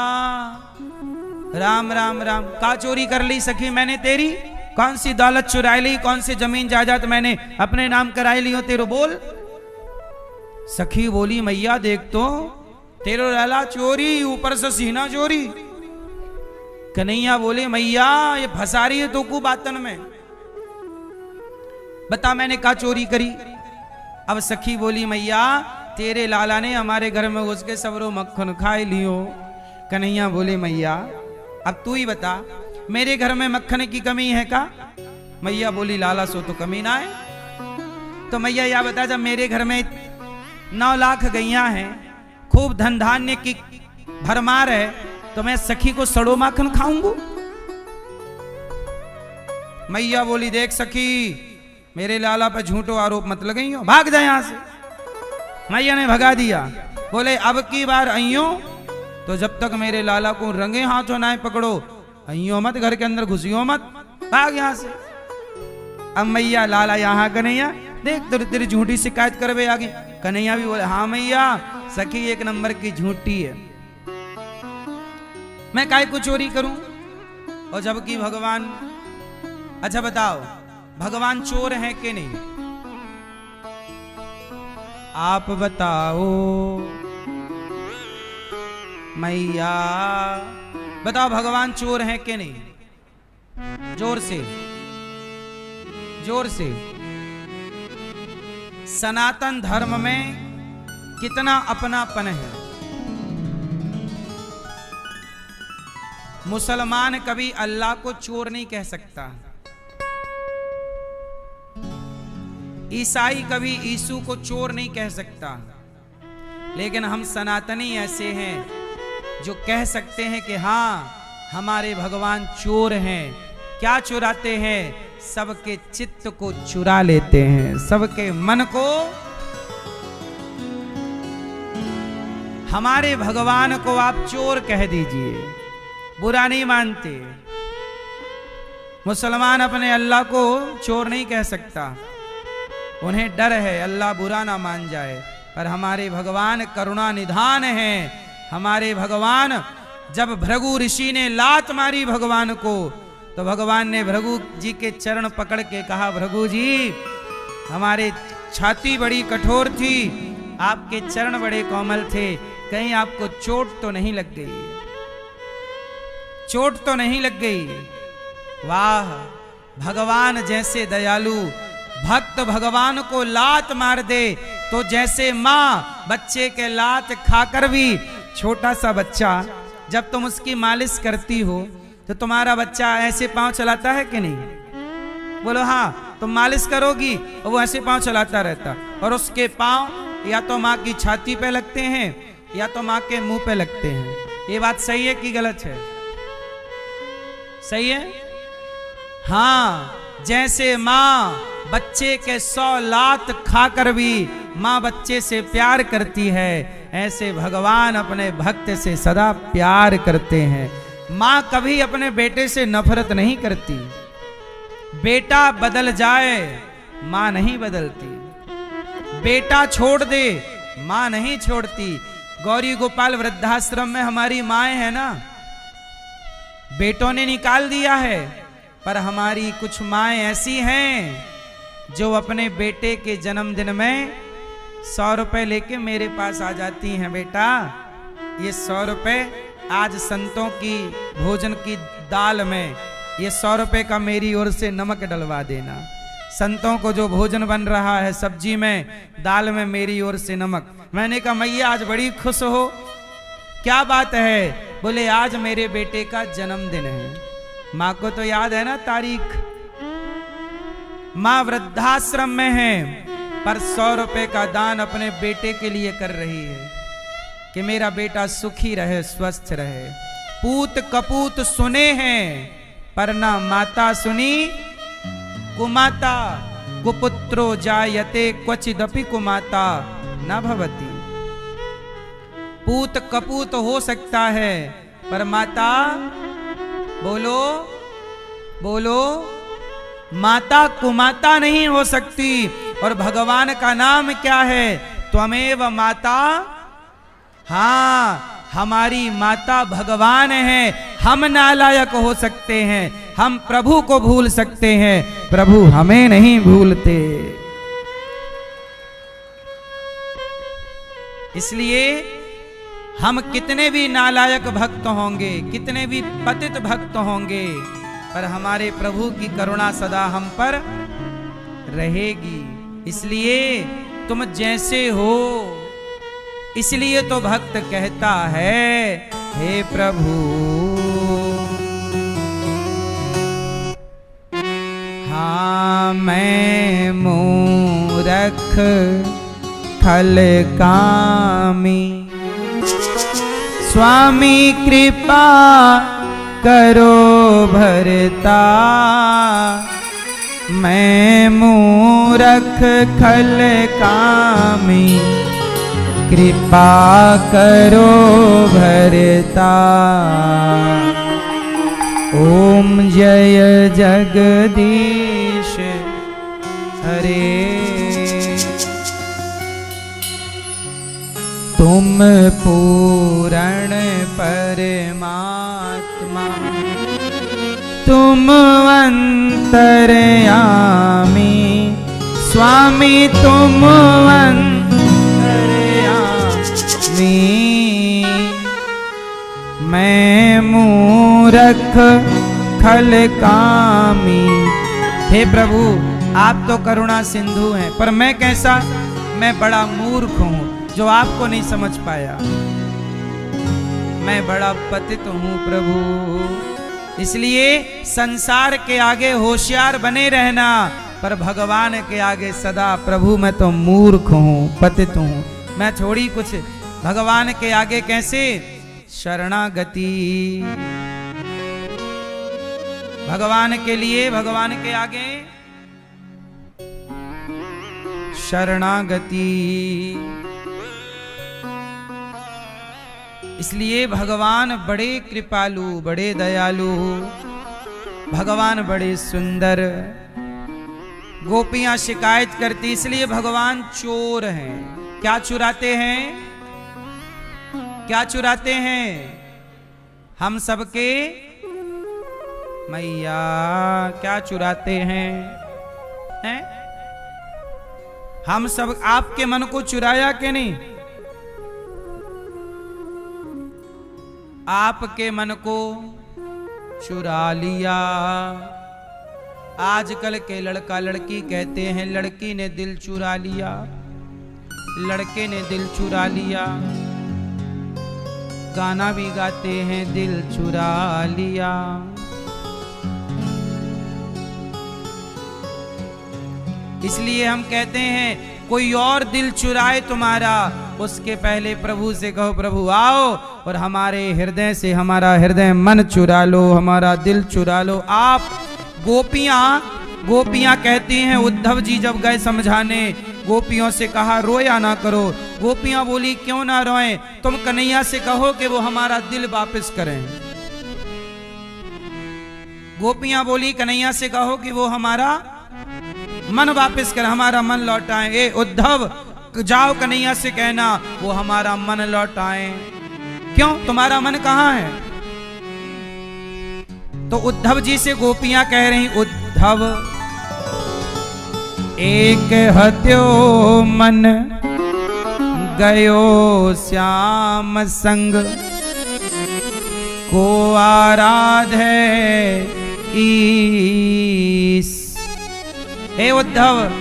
राम राम राम, का चोरी कर ली सखी मैंने तेरी? कौन सी दौलत चुरा ली? कौन सी जमीन जायदाद मैंने अपने नाम कराई ली हो तेरो? बोल। सखी बोली मैया देख तो तेरो लाला चोरी, ऊपर से सीना चोरी। कन्हैया बोले मैया ये फंसा रही है तो को बातन में, बता मैंने का चोरी करी? अब सखी बोली मैया तेरे लाला ने हमारे घर में घुस के सबरो मक्खन खाए लियो। कन्हैया बोले मैया अब तू ही बता मेरे घर में मक्खन की कमी है का? मैया बोली लाला सो तो कमी ना है। तो मैया या बता जब मेरे घर में 9 लाख गैया हैं, खूब धन धान्य की भरमार है, तो मैं सखी को सड़ो माखन खाऊंगा? मैया बोली देख सखी मेरे लाला पर झूठो आरोप मत लगाई हो, भाग जाए यहां से। मैया ने भगा दिया। बोले अब की बार आइयो तो जब तक मेरे लाला को रंगे हाथों ना पकड़ो, आइयो मत, घर के अंदर घुसियो मत, भाग यहां से। अब मैया लाला यहाँ कन्हैया देख तेरी झूठी शिकायत करवे आगे। कन्हैया भी बोले हाँ मैया सखी 1 नंबर की झूठी है, मैं काय को चोरी करूं? और जबकि भगवान, अच्छा बताओ भगवान चोर है कि नहीं? आप बताओ मैया, बताओ भगवान चोर है कि नहीं? जोर से जोर से। सनातन धर्म में कितना अपनापन है। मुसलमान कभी अल्लाह को चोर नहीं कह सकता, ईसाई कभी यीशु को चोर नहीं कह सकता, लेकिन हम सनातनी ऐसे हैं जो कह सकते हैं कि हाँ हमारे भगवान चोर हैं। क्या चुराते हैं? सबके चित्त को चुरा लेते हैं, सबके मन को। हमारे भगवान को आप चोर कह दीजिए, बुरा नहीं मानते। मुसलमान अपने अल्लाह को चोर नहीं कह सकता, उन्हें डर है अल्लाह बुरा ना मान जाए। पर हमारे भगवान करुणा निधान हैं। हमारे भगवान, जब भृगु ऋषि ने लात मारी भगवान को, तो भगवान ने भृगु जी के चरण पकड़ के कहा भृगु जी हमारे छाती बड़ी कठोर थी, आपके चरण बड़े कोमल थे, कहीं आपको चोट तो नहीं लग गई? चोट तो नहीं लग गई? वाह भगवान जैसे दयालु। भक्त भगवान को लात मार दे तो जैसे माँ बच्चे के लात खाकर भी, छोटा सा बच्चा जब तुम उसकी मालिश करती हो तो तुम्हारा बच्चा ऐसे पांव चलाता है कि नहीं? बोलो हाँ। तुम मालिश करोगी और वो ऐसे पांव चलाता रहता, और उसके पांव या तो माँ की छाती पे लगते हैं या तो माँ के मुंह पे लगते हैं। ये बात सही है कि गलत है? सही है। हाँ, जैसे माँ बच्चे के 100 लात खाकर भी माँ बच्चे से प्यार करती है, ऐसे भगवान अपने भक्त से सदा प्यार करते हैं। माँ कभी अपने बेटे से नफरत नहीं करती। बेटा बदल जाए माँ नहीं बदलती, बेटा छोड़ दे माँ नहीं छोड़ती। गौरी गोपाल वृद्धाश्रम में हमारी माएँ हैं ना, बेटों ने निकाल दिया है, पर हमारी कुछ माएँ ऐसी हैं जो अपने बेटे के जन्मदिन में 100 रुपए लेके मेरे पास आ जाती हैं। बेटा ये 100 रुपए आज संतों की भोजन की दाल में, ये 100 रुपए का मेरी ओर से नमक डलवा देना। संतों को जो भोजन बन रहा है सब्जी में, दाल में, मेरी ओर से नमक। मैंने कहा मैया आज बड़ी खुश हो, क्या बात है? बोले आज मेरे बेटे का जन्मदिन है। माँ को तो याद है ना तारीख। माँ वृद्धाश्रम में है पर 100 रुपए का दान अपने बेटे के लिए कर रही है कि मेरा बेटा सुखी रहे, स्वस्थ रहे। पूत कपूत सुने हैं पर न माता सुनी कुमाता, कुपुत्रो जायते क्वचिदपि कुमाता न भवति। पूत कपूत हो सकता है, पर माता बोलो बोलो माता कुमाता नहीं हो सकती। और भगवान का नाम क्या है? त्वमेव माता। हाँ, हमारी माता भगवान है। हम नालायक हो सकते हैं, हम प्रभु को भूल सकते हैं, प्रभु हमें नहीं भूलते। इसलिए हम कितने भी नालायक भक्त होंगे, कितने भी पतित भक्त होंगे, पर हमारे प्रभु की करुणा सदा हम पर रहेगी। इसलिए तुम जैसे हो, इसलिए तो भक्त कहता है हे प्रभु हाँ मैं मूरख खल कामी, स्वामी कृपा करो भरता। मैं मूरख खल कामी, कृपा करो भरता। ओम जय जगदीश हरे, तुम पूर्ण परमात्मा, तुम अंतर्यामी, स्वामी तुम अंतर्यामी। मैं मूरख खल कामी। हे प्रभु, आप तो करुणा सिंधु हैं, पर मैं कैसा? मैं बड़ा मूर्ख हूं जो आपको नहीं समझ पाया। मैं बड़ा पतित हूं प्रभु। इसलिए संसार के आगे होशियार बने रहना, पर भगवान के आगे सदा प्रभु मैं तो मूर्ख हूं, पतित हूं। मैं थोड़ी कुछ भगवान के आगे कैसे? शरणागति। भगवान के लिए, भगवान के आगे शरणागति। इसलिए भगवान बड़े कृपालु, बड़े दयालु, भगवान बड़े सुंदर। गोपियां शिकायत करती, इसलिए भगवान चोर हैं। क्या चुराते हैं? क्या चुराते हैं? हम सबके मैया क्या चुराते हैं? हैं? हम सब आपके मन को चुराया कि नहीं? आपके मन को चुरा लिया। आजकल के लड़का लड़की कहते हैं लड़की ने दिल चुरा लिया, लड़के ने दिल चुरा लिया। गाना भी गाते हैं दिल चुरा लिया। इसलिए हम कहते हैं कोई और दिल चुराए तुम्हारा, उसके पहले प्रभु से कहो प्रभु आओ और हमारे हृदय से हमारा हृदय मन चुरा लो, हमारा दिल चुरा लो। आप गोपियां कहती हैं, उद्धव जी जब गए समझाने, गोपियों से कहा रोया ना करो। गोपियां बोली क्यों ना रोएं, तुम कन्हैया से कहो कि वो हमारा दिल वापस करें। गोपियां बोली कन्हैया से कहो कि वो हमारा मन वापस कर, हमारा मन लौटाएं। ए उद्धव जाओ कन्हैया से कहना वो हमारा मन लौटाएं। क्यों, तुम्हारा मन कहाँ है? तो उद्धव जी से गोपियां कह रही, उद्धव एक हत्यो मन गयो श्याम संग, को आराधे ईस। हे उद्धव,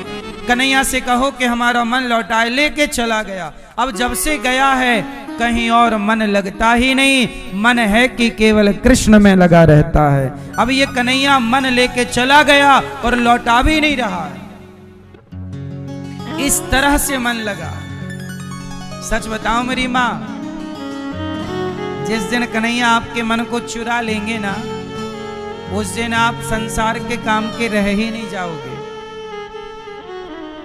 कन्हैया से कहो कि हमारा मन लौटाए। लेके चला गया। अब जब से गया है कहीं और मन लगता ही नहीं, मन है कि केवल कृष्ण में लगा रहता है। अब ये कन्हैया मन लेके चला गया और लौटा भी नहीं रहा, इस तरह से मन लगा। सच बताओ मेरी माँ, जिस दिन कन्हैया आपके मन को चुरा लेंगे ना, उस दिन आप संसार के काम के रह ही नहीं जाओगे।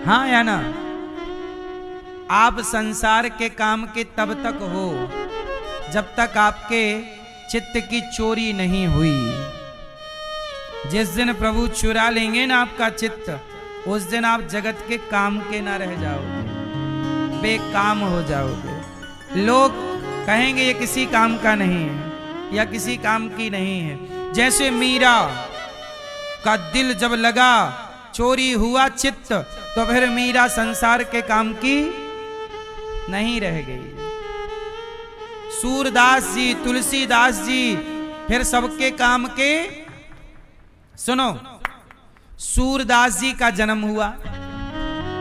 हाँ या ना? आप संसार के काम के तब तक हो जब तक आपके चित्त की चोरी नहीं हुई। जिस दिन प्रभु चुरा लेंगे ना आपका चित्त, उस दिन आप जगत के काम के ना रह जाओगे, बेकाम हो जाओगे। लोग कहेंगे ये किसी काम का नहीं है या किसी काम की नहीं है। जैसे मीरा का दिल जब लगा, चोरी हुआ चित्त, तो फिर मीरा संसार के काम की नहीं रह गई। सूरदास जी, तुलसीदास जी फिर सबके काम के। सुनो, सूरदास जी का जन्म हुआ,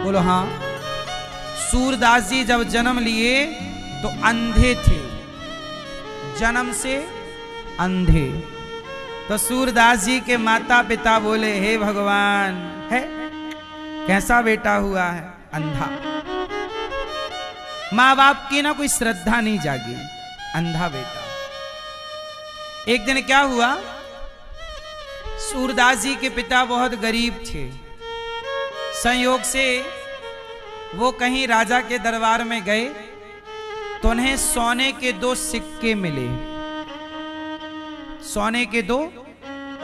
बोलो हाँ। सूरदास जी जब जन्म लिए तो अंधे थे, जन्म से अंधे। तो सूरदास जी के माता पिता बोले, हे भगवान, है कैसा बेटा हुआ है? अंधा। माँ बाप की ना कोई श्रद्धा नहीं जागी, अंधा बेटा। एक दिन क्या हुआ, सूरदास जी के पिता बहुत गरीब थे। संयोग से वो कहीं राजा के दरबार में गए तो उन्हें सोने के 2 सिक्के मिले। सोने के 2,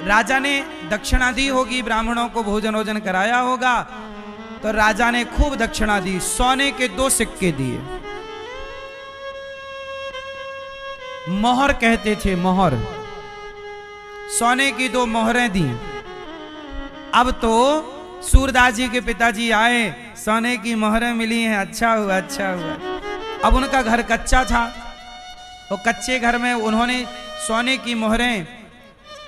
राजा ने दक्षिणा दी होगी, ब्राह्मणों को भोजन वोजन कराया होगा, तो राजा ने खूब दक्षिणा दी, सोने के 2 सिक्के दिए। मोहर कहते थे, मोहर, सोने की 2 मोहरें दी। अब तो सूरदास जी के पिताजी आए, सोने की मोहरें मिली हैं, अच्छा हुआ अच्छा हुआ। अब उनका घर कच्चा था, वो कच्चे घर में उन्होंने सोने की मोहरें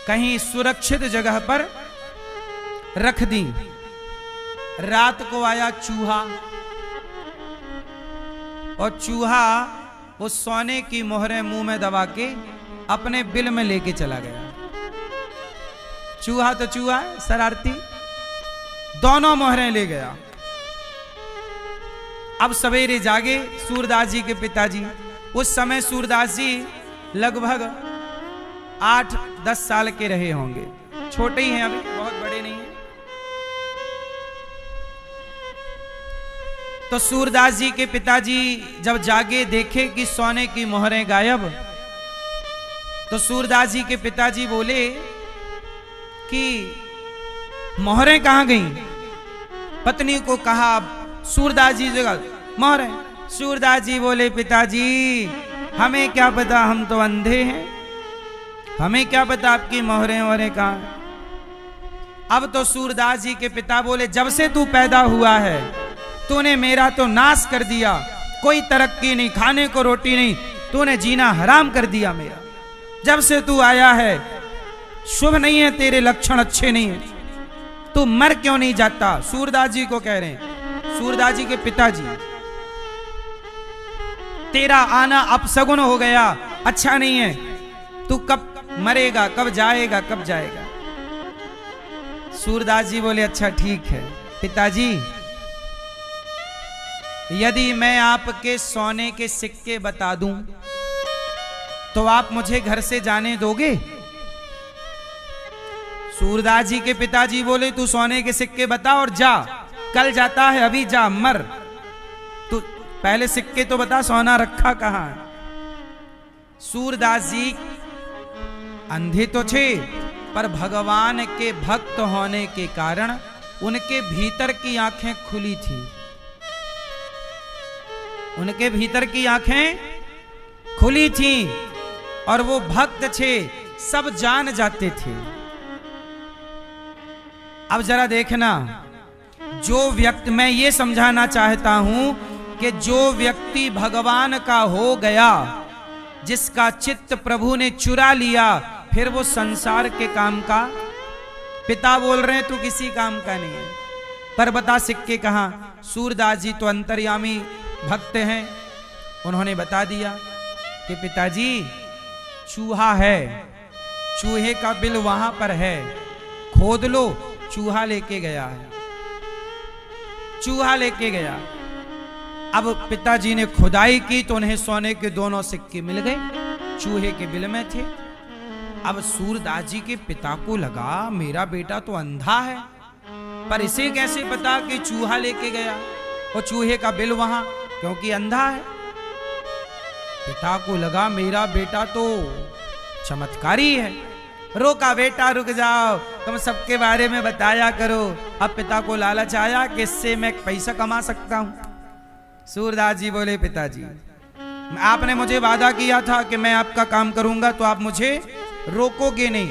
कहीं सुरक्षित जगह पर रख दी। रात को आया चूहा, और चूहा वो सोने की मोहरें मुंह में दबा के अपने बिल में लेके चला गया। चूहा तो चूहा, शरारती, दोनों मोहरें ले गया। अब सवेरे जागे सूरदास जी के पिताजी। उस समय सूरदास जी लगभग 8-10 साल के रहे होंगे, छोटे ही हैं अभी, बहुत बड़े नहीं हैं। तो सूरदास जी के पिताजी जब जागे, देखे कि सोने की मोहरें गायब, तो सूरदास जी के पिताजी बोले कि मोहरें कहां गईं? पत्नी को कहा, सूरदास जी जगह मोहरें। सूरदास जी बोले, पिताजी हमें क्या पता, हम तो अंधे हैं, हमें क्या पता आपकी मोहरें वोहरें कहां हैं। अब तो सूरदास जी के पिता बोले, जब से तू पैदा हुआ है तूने मेरा तो नाश कर दिया, कोई तरक्की नहीं, खाने को रोटी नहीं, तूने जीना हराम कर दिया मेरा। जब से तू आया है शुभ नहीं है, तेरे लक्षण अच्छे नहीं है, तू मर क्यों नहीं जाता? सूरदास जी को कह रहे हैं, सूरदास जी के पिताजी, तेरा आना अपशगुन हो गया, अच्छा नहीं है, तू कब मरेगा, कब जाएगा, कब जाएगा? सूरदास जी बोले, अच्छा ठीक है पिताजी, यदि मैं आपके सोने के सिक्के बता दूं तो आप मुझे घर से जाने दोगे? सूरदास जी के पिताजी बोले, तू सोने के सिक्के बता और जा, कल जाता है, अभी जा, मर। तू पहले सिक्के तो बता, सोना रखा कहां है? सूरदास जी अंधे तो थे, पर भगवान के भक्त होने के कारण उनके भीतर की आंखें खुली थी। उनके भीतर की आंखें खुली थी और वो भक्त थे, सब जान जाते थे। अब जरा देखना, जो व्यक्ति, मैं ये समझाना चाहता हूं कि जो व्यक्ति भगवान का हो गया, जिसका चित्त प्रभु ने चुरा लिया, फिर वो संसार के काम का, पिता बोल रहे हैं तू किसी काम का नहीं है, पर बता सिक्के कहां? सूरदास जी तो अंतर्यामी भक्त हैं, उन्होंने बता दिया कि पिताजी चूहा है, चूहे का बिल वहां पर है, खोद लो। चूहा लेके गया है, चूहा लेके गया। अब पिताजी ने खुदाई की तो उन्हें सोने के दोनों सिक्के मिल गए, चूहे के बिल में थे। अब सूरदास जी के पिता को लगा मेरा बेटा तो अंधा है, पर इसे कैसे पता कि चूहा लेके गया और चूहे का बिल वहां, क्योंकि अंधा है। पिता को लगा मेरा बेटा तो चमत्कारी है। रोका, बेटा रुक जाओ, तुम सबके बारे में बताया करो। अब पिता को लालच आया कि इससे मैं पैसा कमा सकता हूं। सूरदास जी बोले पिताजी, आपने मुझे वादा किया था कि मैं आपका काम करूंगा, तो आप मुझे रोकोगे नहीं।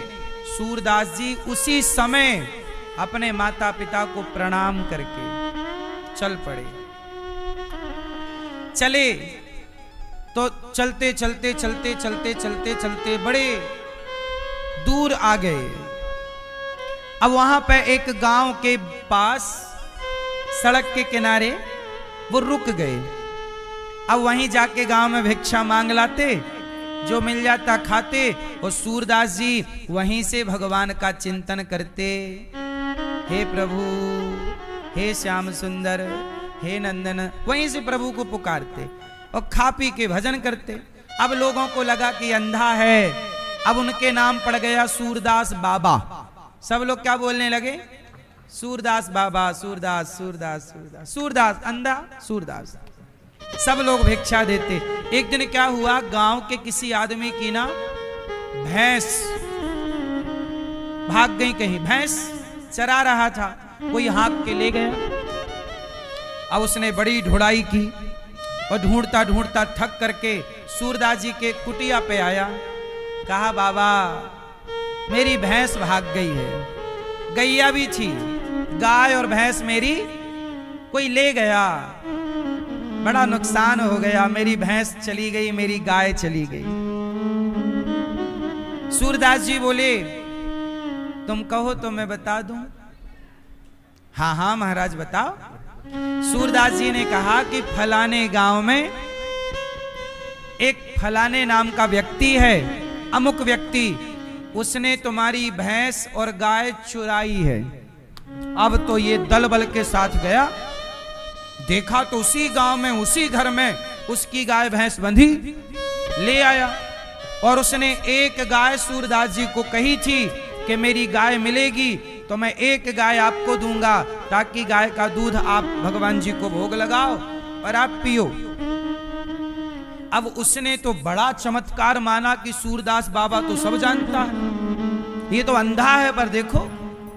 सूरदास जी उसी समय अपने माता पिता को प्रणाम करके चल पड़े। चले तो चलते चलते चलते चलते चलते चलते बड़े दूर आ गए। अब वहां पे एक गांव के पास सड़क के किनारे वो रुक गए। अब वहीं जाके गांव में भिक्षा मांग लाते, जो मिल जाता खाते, और सूरदास जी वहीं से भगवान का चिंतन करते। हे प्रभु, हे श्याम सुंदर, हे नंदन, वहीं से प्रभु को पुकारते और खा पी के भजन करते। अब लोगों को लगा कि अंधा है, अब उनके नाम पड़ गया सूरदास बाबा। सब लोग क्या बोलने लगे? सूरदास बाबा, सूरदास सूरदास सूरदास, सूरदास अंधा, सूरदास। सब लोग भिक्षा देते। एक दिन क्या हुआ, गांव के किसी आदमी की ना भैंस भाग गई कहीं। भैंस चरा रहा था, कोई हाँक के ले गया। अब उसने बड़ी ढुड़ाई की और ढूंढता ढूंढता थक करके सूरदास जी के कुटिया पे आया। कहा, बाबा मेरी भैंस भाग गई है, गैया भी थी, गाय और भैंस मेरी कोई ले गया, बड़ा नुकसान हो गया, मेरी भैंस चली गई, मेरी गाय चली गई। सूरदास जी बोले, तुम कहो तो मैं बता दूं। हाँ हाँ महाराज बताओ। सूरदास जी ने कहा कि फलाने गांव में एक फलाने नाम का व्यक्ति है, अमुक व्यक्ति, उसने तुम्हारी भैंस और गाय चुराई है। अब तो ये दल बल के साथ गया, देखा तो उसी गांव में उसी घर में उसकी गाय भैंस बंधी, ले आया। और उसने एक गाय सूरदास जी को कही थी कि मेरी गाय मिलेगी तो मैं एक गाय आपको दूंगा, ताकि गाय का दूध आप भगवान जी को भोग लगाओ और आप पियो। अब उसने तो बड़ा चमत्कार माना कि सूरदास बाबा तो सब जानता है, ये तो अंधा है, पर देखो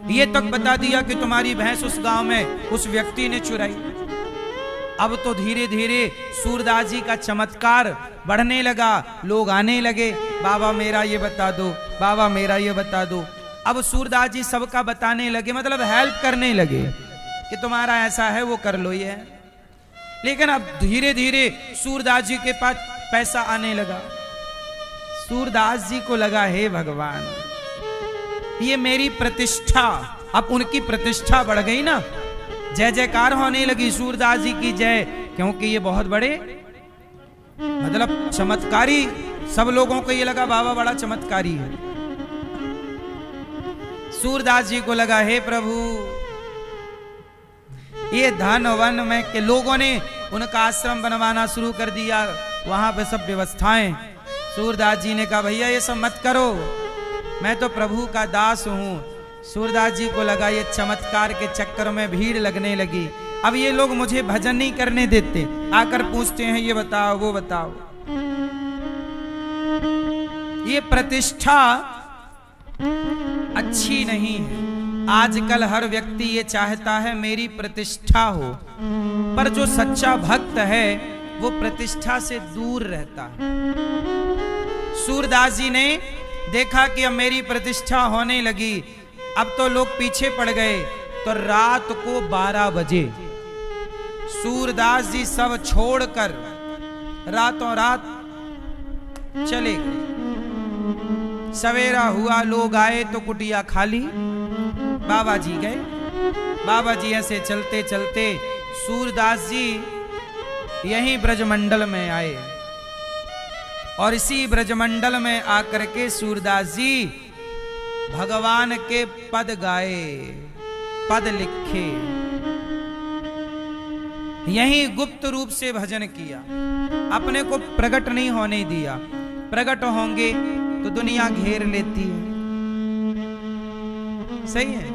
ये तक बता दिया कि तुम्हारी भैंस उस गांव में उस व्यक्ति ने चुराई। अब तो धीरे धीरे सूरदास जी का चमत्कार बढ़ने लगा, लोग आने लगे, बाबा मेरा ये बता दो, बाबा मेरा ये बता दो। अब सूरदास जी सबका बताने लगे, मतलब हेल्प करने लगे कि तुम्हारा ऐसा है वो कर लो ये। लेकिन अब धीरे धीरे सूरदास जी के पास पैसा आने लगा। सूरदास जी को लगा, हे भगवान ये मेरी प्रतिष्ठा, अब उनकी प्रतिष्ठा बढ़ गई ना, जय जयकार होने लगी सूरदास जी की जय, क्योंकि ये बहुत बड़े मतलब चमत्कारी, सब लोगों को ये लगा बाबा बड़ा चमत्कारी है। सूरदास जी को लगा, हे प्रभु ये धन वन में के लोगों ने उनका आश्रम बनवाना शुरू कर दिया, वहां पे सब व्यवस्थाएं। सूरदास जी ने कहा, भैया ये सब मत करो, मैं तो प्रभु का दास हूं। सूरदास जी को लगा ये चमत्कार के चक्कर में भीड़ लगने लगी, अब ये लोग मुझे भजन नहीं करने देते, आकर पूछते हैं ये बताओ वो बताओ। ये प्रतिष्ठा अच्छी नहीं है। आजकल हर व्यक्ति ये चाहता है मेरी प्रतिष्ठा हो, पर जो सच्चा भक्त है वो प्रतिष्ठा से दूर रहता है। सूरदास जी ने देखा कि अब मेरी प्रतिष्ठा होने लगी, अब तो लोग पीछे पड़ गए। तो रात को 12 बजे सूरदास जी सब छोड़कर रातों रात चले गए। सवेरा हुआ, लोग आए तो कुटिया खाली, बाबा जी गए। बाबा जी ऐसे चलते चलते सूरदास जी यहीं ब्रजमंडल में आए, और इसी ब्रजमंडल में आकर के सूरदास जी भगवान के पद गाए, पद लिखे, यहीं गुप्त रूप से भजन किया, अपने को प्रकट नहीं होने दिया। प्रकट होंगे तो दुनिया घेर लेती है। सही है।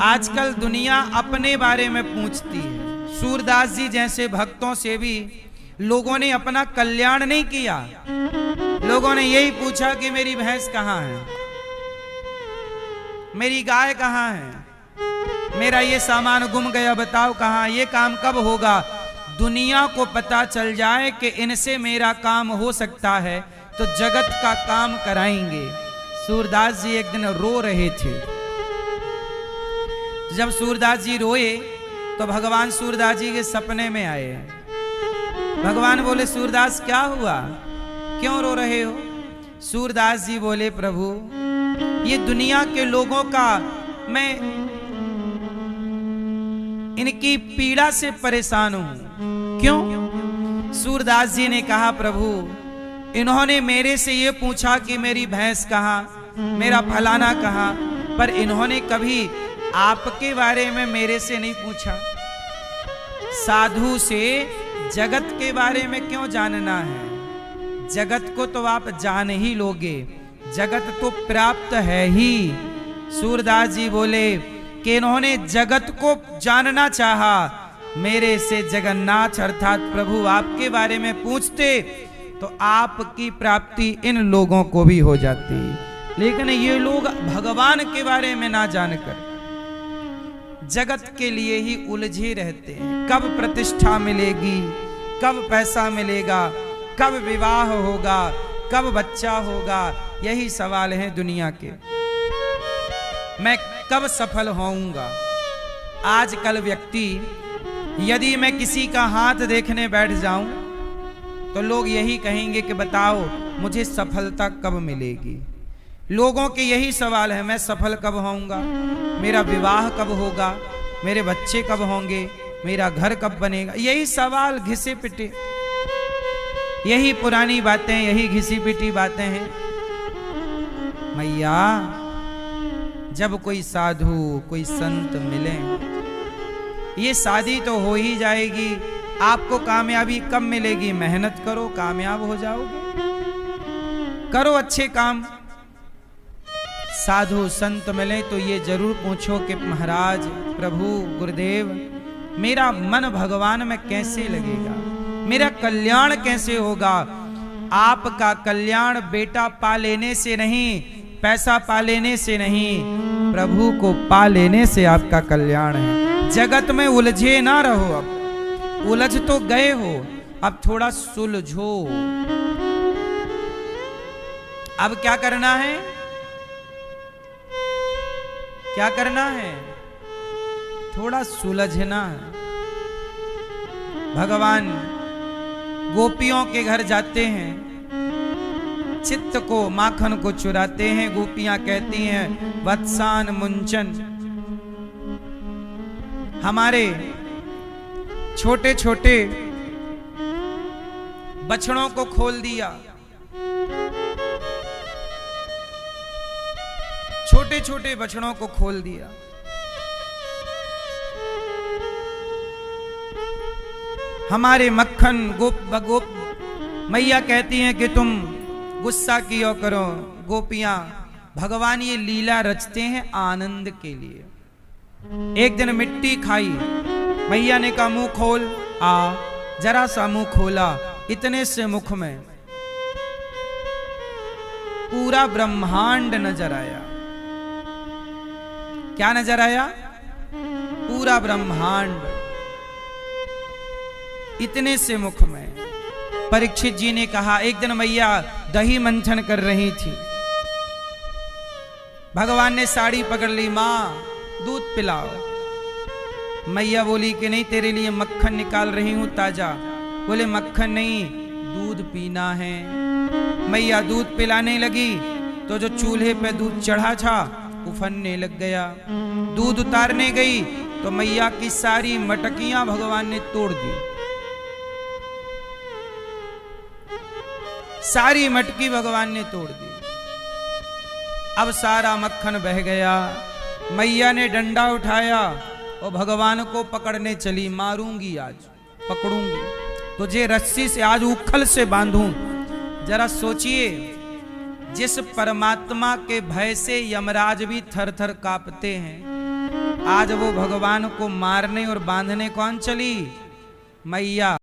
आजकल दुनिया अपने बारे में पूछती है। सूरदास जी जैसे भक्तों से भी लोगों ने अपना कल्याण नहीं किया। लोगों ने यही पूछा कि मेरी भैंस कहाँ है, मेरी गाय कहाँ है, मेरा ये सामान गुम गया, बताओ कहाँ, ये काम कब होगा। दुनिया को पता चल जाए कि इनसे मेरा काम हो सकता है तो जगत का काम कराएंगे। सूरदास जी एक दिन रो रहे थे। जब सूरदास जी रोए तो भगवान सूरदास जी के सपने में आए। भगवान बोले, सूरदास क्या हुआ, क्यों रो रहे हो? सूरदास जी बोले, प्रभु ये दुनिया के लोगों का मैं इनकी पीड़ा से परेशान हूं। क्यों? सूरदास जी ने कहा, प्रभु इन्होंने मेरे से ये पूछा कि मेरी भैंस कहाँ, मेरा फलाना कहाँ, पर इन्होंने कभी आपके बारे में मेरे से नहीं पूछा। साधु से जगत के बारे में क्यों जानना है? जगत को तो आप जान ही लोगे, जगत तो प्राप्त है ही। सूरदास जी बोले कि इन्होंने जगत को जानना चाहा, मेरे से जगन्नाथ अर्थात प्रभु आपके बारे में पूछते तो आपकी प्राप्ति इन लोगों को भी हो जाती। लेकिन ये लोग भगवान के बारे में ना जानकर जगत के लिए ही उलझे रहते हैं। कब प्रतिष्ठा मिलेगी, कब पैसा मिलेगा, कब विवाह होगा, कब बच्चा होगा, यही सवाल है दुनिया के। मैं कब सफल होऊंगा। आजकल व्यक्ति, यदि मैं किसी का हाथ देखने बैठ जाऊं तो लोग यही कहेंगे कि बताओ मुझे सफलता कब मिलेगी। लोगों के यही सवाल है, मैं सफल कब होऊंगा, मेरा विवाह कब होगा, मेरे बच्चे कब होंगे, मेरा घर कब बनेगा। यही सवाल घिसे पिटे, यही पुरानी बातें, यही घिसी पिटी बातें हैं। मैया जब कोई साधु कोई संत मिले, ये शादी तो हो ही जाएगी, आपको कामयाबी कब मिलेगी? मेहनत करो कामयाब हो जाओगे, करो अच्छे काम। साधु संत मिले तो ये जरूर पूछो कि महाराज, प्रभु, गुरुदेव, मेरा मन भगवान में कैसे लगेगा, मेरा कल्याण कैसे होगा। आपका कल्याण बेटा पा लेने से नहीं, पैसा पा लेने से नहीं, प्रभु को पा लेने से आपका कल्याण है। जगत में उलझे ना रहो। अब उलझ तो गए हो, अब थोड़ा सुलझो। अब क्या करना है? क्या करना है? थोड़ा सुलझना है। भगवान गोपियों के घर जाते हैं, चित्त को, माखन को चुराते हैं। गोपियां कहती हैं, वत्सान मुंचन, हमारे छोटे छोटे बछड़ों को खोल दिया, छोटे छोटे बछड़ों को खोल दिया। हमारे मक्खन गोप मैया कहती हैं कि तुम गुस्सा किया करो। गोपियां, भगवान ये लीला रचते हैं आनंद के लिए। एक दिन मिट्टी खाई, मैया ने कहा मुंह खोल। जरा सा मुंह खोला, इतने से मुख में पूरा ब्रह्मांड नजर आया। क्या नजर आया? पूरा ब्रह्मांड इतने से मुख में। परीक्षित जी ने कहा, एक दिन मैया दही मंथन कर रही थी, भगवान ने साड़ी पकड़ ली, माँ दूध पिलाओ। मैया बोली कि नहीं, तेरे लिए मक्खन निकाल रही हूं ताजा। बोले मक्खन नहीं, दूध पीना है। मैया दूध पिलाने लगी तो जो चूल्हे पे दूध चढ़ा था उफनने लग गया। दूध उतारने गई तो मैया की सारी मटकियां भगवान ने तोड़ दी। सारी मटकी भगवान ने तोड़ दी। अब सारा मक्खन बह गया। मैया ने डंडा उठाया और भगवान को पकड़ने चली, मारूंगी आज, पकड़ूंगी तुझे रस्सी से, आज उखल से बांधूं। जरा सोचिए, जिस परमात्मा के भय से यमराज भी थर थर कांपते हैं, आज वो भगवान को मारने और बांधने कौन चली? मैया।